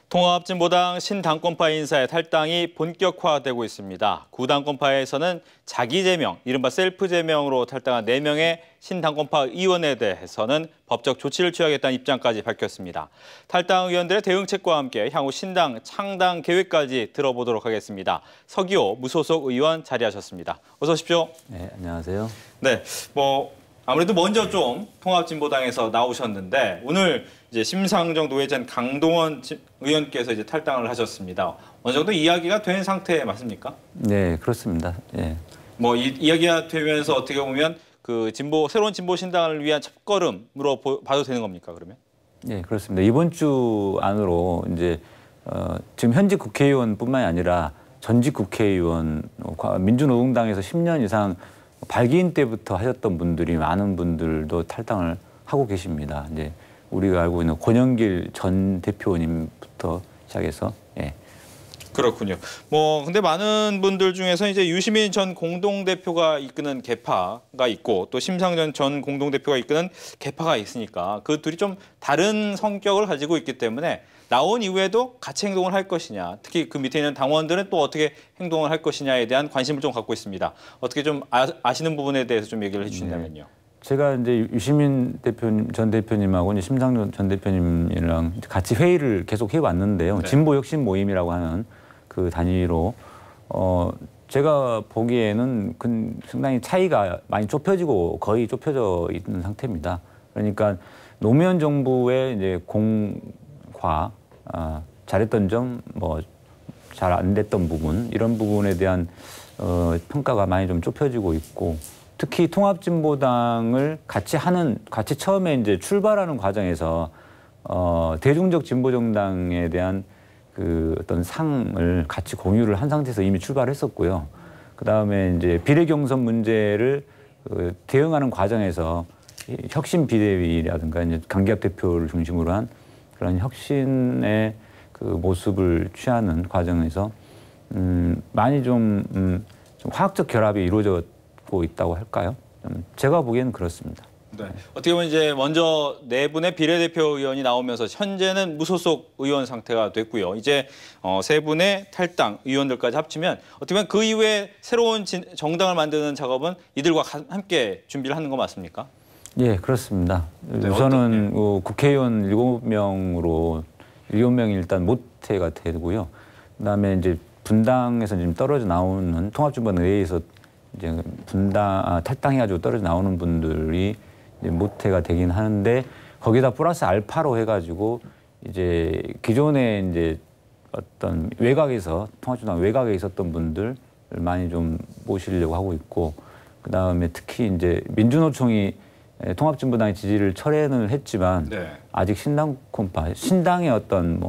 통합진보당 신당권파 인사의 탈당이 본격화되고 있습니다. 구당권파에서는 자기 제명, 이른바 셀프 제명으로 탈당한 4명의 신당권파 의원에 대해서는 법적 조치를 취하겠다는 입장까지 밝혔습니다. 탈당 의원들의 대응책과 함께 향후 신당 창당 계획까지 들어보도록 하겠습니다. 서기호 무소속 의원 자리하셨습니다. 어서 오십시오. 네, 안녕하세요. 네, 아무래도 먼저 좀 통합진보당에서 나오셨는데 오늘 이제 심상정 노회전 강동원 의원께서 이제 탈당을 하셨습니다. 어느 정도 이야기가 된 상태 맞습니까? 네, 그렇습니다. 예. 이야기가 되면서 어떻게 보면 그 새로운 진보 신당을 위한 첫걸음으로 봐도 되는 겁니까, 그러면? 네, 그렇습니다. 이번 주 안으로 이제 지금 현직 국회의원뿐만이 아니라 전직 국회의원, 민주노동당에서 10년 이상 발기인 때부터 하셨던 분들이 많은 분들도 탈당을 하고 계십니다. 이제 우리가 알고 있는 권영길 전 대표님부터 시작해서 예. 그렇군요. 근데 많은 분들 중에서 이제 유시민 전 공동대표가 이끄는 개파가 있고 또 심상정 전 공동대표가 이끄는 개파가 있으니까 그 둘이 좀 다른 성격을 가지고 있기 때문에 나온 이후에도 같이 행동을 할 것이냐, 특히 그 밑에 있는 당원들은 또 어떻게 행동을 할 것이냐에 대한 관심을 좀 갖고 있습니다. 어떻게 좀 아시는 부분에 대해서 좀 얘기를 해주신다면요. 제가 이제 유시민 전 대표님하고 이제 심상정 전 대표님이랑 같이 회의를 계속 해왔는데요. 네. 진보 혁신 모임이라고 하는 그 단위로 제가 보기에는 상당히 차이가 많이 좁혀지고 거의 좁혀져 있는 상태입니다. 그러니까 노무현 정부의 이제 공과 잘했던 점, 잘 안 됐던 부분 이런 부분에 대한 평가가 많이 좀 좁혀지고 있고. 특히 통합진보당을 같이 처음에 이제 출발하는 과정에서 대중적 진보정당에 대한 그 어떤 상을 같이 공유를 한 상태에서 이미 출발했었고요. 그 다음에 이제 비례경선 문제를 대응하는 과정에서 혁신 비대위라든가 이제 강기합 대표를 중심으로 한 그런 혁신의 그 모습을 취하는 과정에서 많이 좀 화학적 결합이 이루어졌고 있다고 할까요? 제가 보기에는 그렇습니다. 네. 어떻게 보면 이제 먼저 4분의 비례대표 의원이 나오면서 현재는 무소속 의원 상태가 됐고요. 이제 3분의 탈당 의원들까지 합치면 어떻게 보면 그 이후에 새로운 정당을 만드는 작업은 이들과 함께 준비를 하는 거 맞습니까? 예, 그렇습니다. 네, 우선은 국회의원 7명으로 7명이 일단 모태가 되고요. 그다음에 이제 분당에서 지금 떨어져 나오는 통합진보당 내에서 이제 탈당해가지고 떨어져 나오는 분들이 이제 모태가 되긴 하는데 거기다 플러스 알파로 해가지고 이제 기존에 이제 어떤 통합진보당 외곽에 있었던 분들 많이 좀 모시려고 하고 있고 그 다음에 특히 이제 민주노총이 통합진보당의 지지를 철회는 했지만 네. 아직 신당의 어떤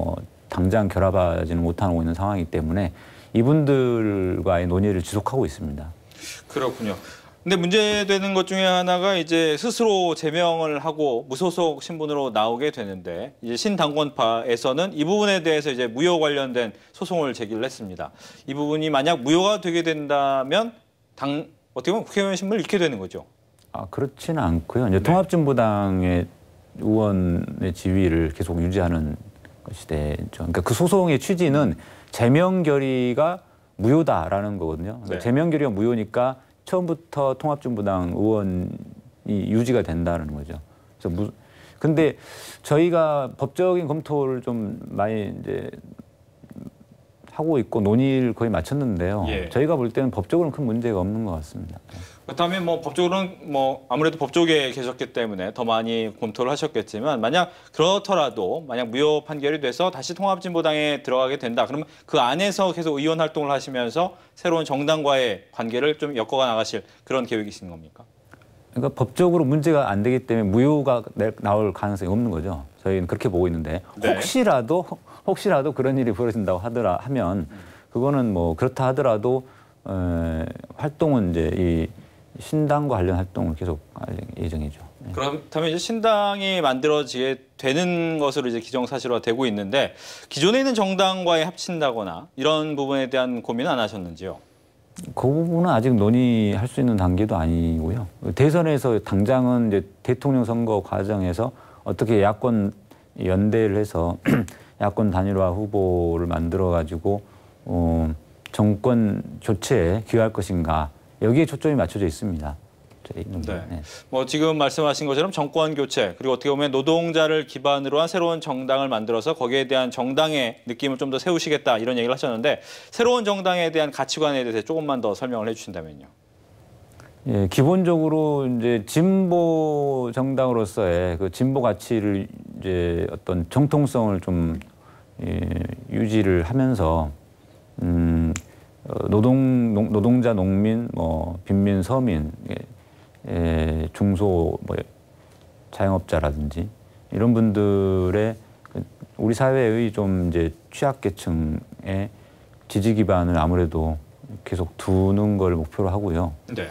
당장 결합하지는 못하고 있는 상황이기 때문에 이분들과의 논의를 지속하고 있습니다. 그렇군요. 근데 문제되는 것 중에 하나가 이제 스스로 제명을 하고 무소속 신분으로 나오게 되는데 이제 신당권파에서는 이 부분에 대해서 이제 무효 관련된 소송을 제기를 했습니다. 이 부분이 만약 무효가 되게 된다면 어떻게 보면 국회의원 신분을 잃게 되는 거죠. 그렇지는 않고요. 이제 네. 통합진보당의 의원의 지위를 계속 유지하는 것이 되죠. 그러니까 그 소송의 취지는 제명 결의가 무효다라는 거거든요. 네. 제명 결의가 무효니까 처음부터 통합진보당 의원이 유지가 된다는 거죠. 그래서 근데 저희가 법적인 검토를 좀 많이 이제 하고 있고 논의를 거의 마쳤는데요. 예. 저희가 볼 때는 법적으로는 큰 문제가 없는 것 같습니다. 그렇다면 법적으로는 아무래도 법조계에 계셨기 때문에 더 많이 검토를 하셨겠지만 만약 무효 판결이 돼서 다시 통합진보당에 들어가게 된다. 그러면 그 안에서 계속 의원 활동을 하시면서 새로운 정당과의 관계를 좀 엮어가 나가실 그런 계획이신 겁니까? 그러니까 법적으로 문제가 안 되기 때문에 무효가 나올 가능성이 없는 거죠. 저희는 그렇게 보고 있는데 네. 혹시라도 그런 일이 벌어진다고 하면 그거는 그렇다 하더라도 활동은 이제 이 신당과 관련 활동을 계속 할 예정이죠. 네. 그렇다면 이제 신당이 만들어지게 되는 것으로 이제 기정사실화되고 있는데 기존에 있는 정당과의 합친다거나 이런 부분에 대한 고민은 안 하셨는지요? 그 부분은 아직 논의할 수 있는 단계도 아니고요. 대선에서 당장은 이제 대통령 선거 과정에서 어떻게 야권 연대를 해서 야권 단일화 후보를 만들어 가지고 정권 교체에 기여할 것인가 여기에 초점이 맞춰져 있습니다. 네. 뭐 지금 말씀하신 것처럼 정권 교체 그리고 어떻게 보면 노동자를 기반으로 한 새로운 정당을 만들어서 거기에 대한 정당의 느낌을 좀 더 세우시겠다 이런 얘기를 하셨는데 새로운 정당에 대한 가치관에 대해서 조금만 더 설명을 해주신다면요. 예, 기본적으로 이제 진보 정당으로서의 그 진보 가치를 이제 어떤 정통성을 좀 유지를 하면서 노동자, 농민, 뭐 빈민, 서민, 중소 뭐 자영업자라든지 이런 분들의 우리 사회의 좀 이제 취약계층의 지지 기반을 아무래도 계속 두는 걸 목표로 하고요. 네.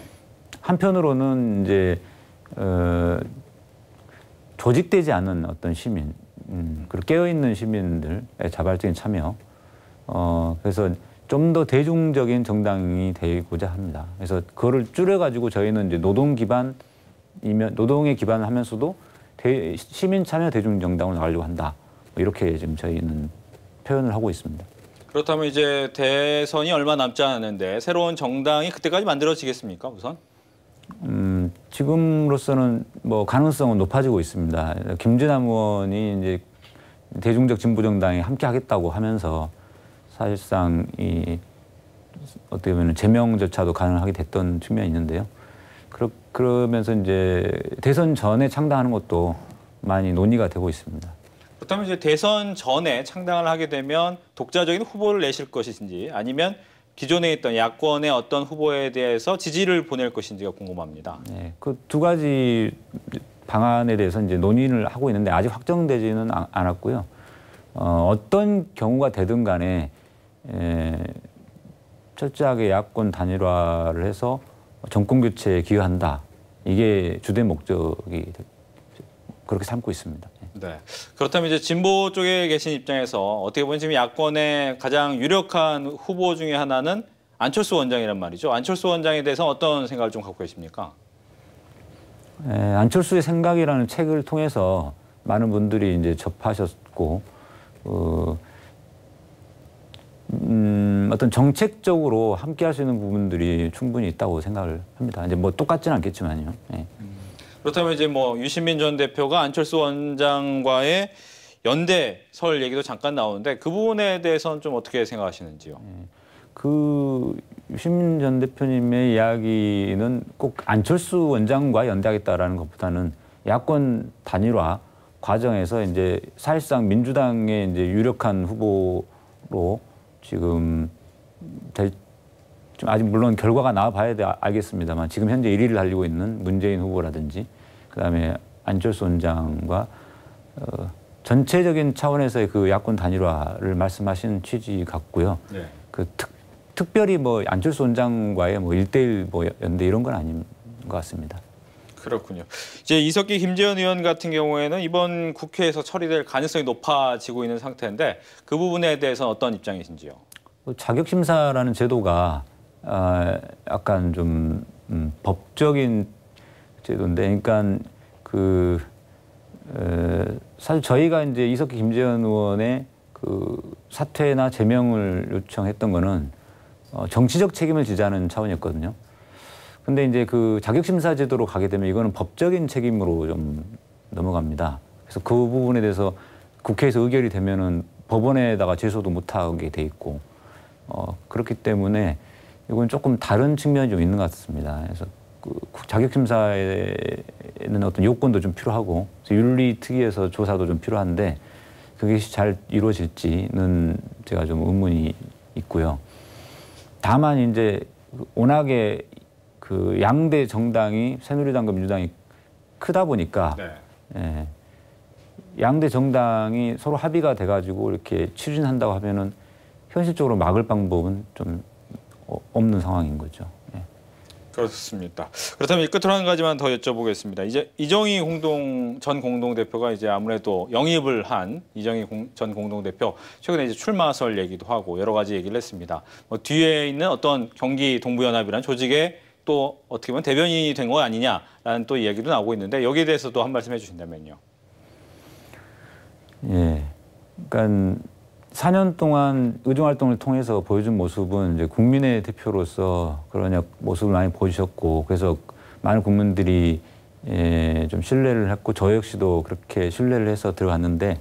한편으로는 이제 조직되지 않은 어떤 시민, 그리고 깨어있는 시민들의 자발적인 참여, 그래서 좀 더 대중적인 정당이 되고자 합니다. 그래서 그거를 줄여가지고 저희는 이제 노동에 기반을 하면서도 시민 참여 대중 정당으로 나가려고 한다. 이렇게 지금 저희는 표현을 하고 있습니다. 그렇다면 이제 대선이 얼마 남지 않았는데 새로운 정당이 그때까지 만들어지겠습니까, 우선? 지금으로서는 뭐 가능성은 높아지고 있습니다. 김진남 의원이 이제 대중적 진보 정당에 함께 하겠다고 하면서 사실상 어떻게 보면 제명조차도 가능하게 됐던 측면이 있는데요. 그러면서 이제 대선 전에 창당하는 것도 많이 논의가 되고 있습니다. 그렇다면 이제 대선 전에 창당을 하게 되면 독자적인 후보를 내실 것인지 아니면 기존에 있던 야권의 어떤 후보에 대해서 지지를 보낼 것인지가 궁금합니다. 네, 그 두 가지 방안에 대해서 이제 논의를 하고 있는데 아직 확정되지는 않았고요. 어떤 경우가 되든 간에 철저하게 야권 단일화를 해서 정권 교체에 기여한다. 이게 주된 목적이 그렇게 삼고 있습니다. 네. 그렇다면 이제 진보 쪽에 계신 입장에서 어떻게 보면 지금 야권의 가장 유력한 후보 중에 하나는 안철수 원장이란 말이죠. 안철수 원장에 대해서 어떤 생각을 좀 갖고 계십니까? 안철수의 생각이라는 책을 통해서 많은 분들이 이제 접하셨고, 어떤 정책적으로 함께 할 수 있는 부분들이 충분히 있다고 생각을 합니다. 이제 뭐 똑같지는 않겠지만요. 네. 그렇다면 이제 뭐 유시민 전 대표가 안철수 원장과의 연대 설 얘기도 잠깐 나오는데 그 부분에 대해서는 좀 어떻게 생각하시는지요? 그 유시민 전 대표님의 이야기는 꼭 안철수 원장과 연대하겠다라는 것보다는 야권 단일화 과정에서 이제 사실상 민주당의 이제 유력한 후보로 지금 좀 아직 물론 결과가 나와봐야 알겠습니다만 지금 현재 1위를 달리고 있는 문재인 후보라든지 그다음에 안철수 원장과 전체적인 차원에서의 그 야권 단일화를 말씀하신 취지 같고요. 네. 그 특별히 뭐 안철수 원장과의 뭐 1대1 뭐 연대 이런 건 아닌 것 같습니다. 그렇군요. 이제 이석기 김재현 의원 같은 경우에는 이번 국회에서 처리될 가능성이 높아지고 있는 상태인데 그 부분에 대해서는 어떤 입장이신지요? 자격심사라는 제도가 약간 좀 법적인 제도인데, 그러니까 사실 저희가 이제 이석기 김재현 의원의 그 사퇴나 제명을 요청했던 거는 정치적 책임을 지자는 차원이었거든요. 근데 이제 그 자격심사 제도로 가게 되면 이거는 법적인 책임으로 좀 넘어갑니다. 그래서 그 부분에 대해서 국회에서 의결이 되면은 법원에다가 제소도 못하게 돼 있고, 그렇기 때문에 이건 조금 다른 측면이 좀 있는 것 같습니다. 그래서 그 자격심사에는 어떤 요건도 좀 필요하고, 윤리특위에서 조사도 좀 필요한데, 그게 잘 이루어질지는 제가 좀 의문이 있고요. 다만 이제 워낙에 그 양대 정당이 새누리당과 민주당이 크다 보니까 네. 양대 정당이 서로 합의가 돼가지고 이렇게 추진한다고 하면은 현실적으로 막을 방법은 좀 없는 상황인 거죠. 네. 그렇습니다. 그렇다면 끝으로 한 가지만 더 여쭤보겠습니다. 이제 이정희 전 공동대표가 이제 아무래도 영입을 한 이정희 전 공동대표 최근에 이제 출마설 얘기도 하고 여러 가지 얘기를 했습니다. 뭐 뒤에 있는 어떤 경기 동부연합이라는 조직에 또 어떻게 보면 대변인이 된 거 아니냐라는 또 이야기도 나오고 있는데 여기에 대해서도 한 말씀 해주신다면요. 예, 그러니까 4년 동안 의정 활동을 통해서 보여준 모습은 이제 국민의 대표로서 그런 모습을 많이 보여주셨고, 그래서 많은 국민들이 좀 신뢰를 했고, 저 역시도 그렇게 신뢰를 해서 들어갔는데,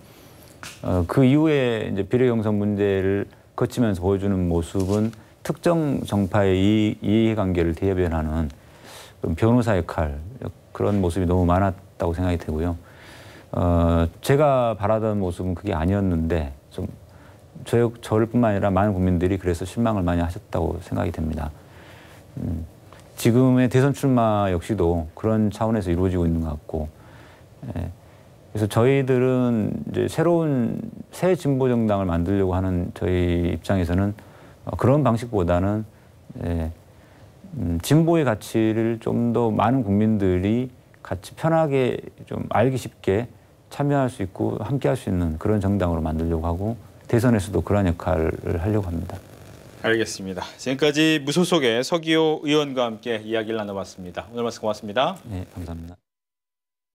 그 이후에 이제 비례 경선 문제를 거치면서 보여주는 모습은 특정 정파의 이해관계를 대변하는 변호사 역할, 그런 모습이 너무 많았다고 생각이 되고요. 제가 바라던 모습은 그게 아니었는데, 좀 저를 뿐만 아니라 많은 국민들이 그래서 실망을 많이 하셨다고 생각이 됩니다. 지금의 대선 출마 역시도 그런 차원에서 이루어지고 있는 것 같고, 그래서 저희들은 이제 새로운 새 진보 정당을 만들려고 하는 저희 입장에서는 그런 방식보다는 진보의 가치를 좀 더 많은 국민들이 같이 편하게 좀 알기 쉽게 참여할 수 있고 함께 할 수 있는 그런 정당으로 만들려고 하고, 대선에서도 그런 역할을 하려고 합니다. 알겠습니다. 지금까지 무소속의 서기호 의원과 함께 이야기를 나눠봤습니다. 오늘 말씀 고맙습니다. 네, 감사합니다.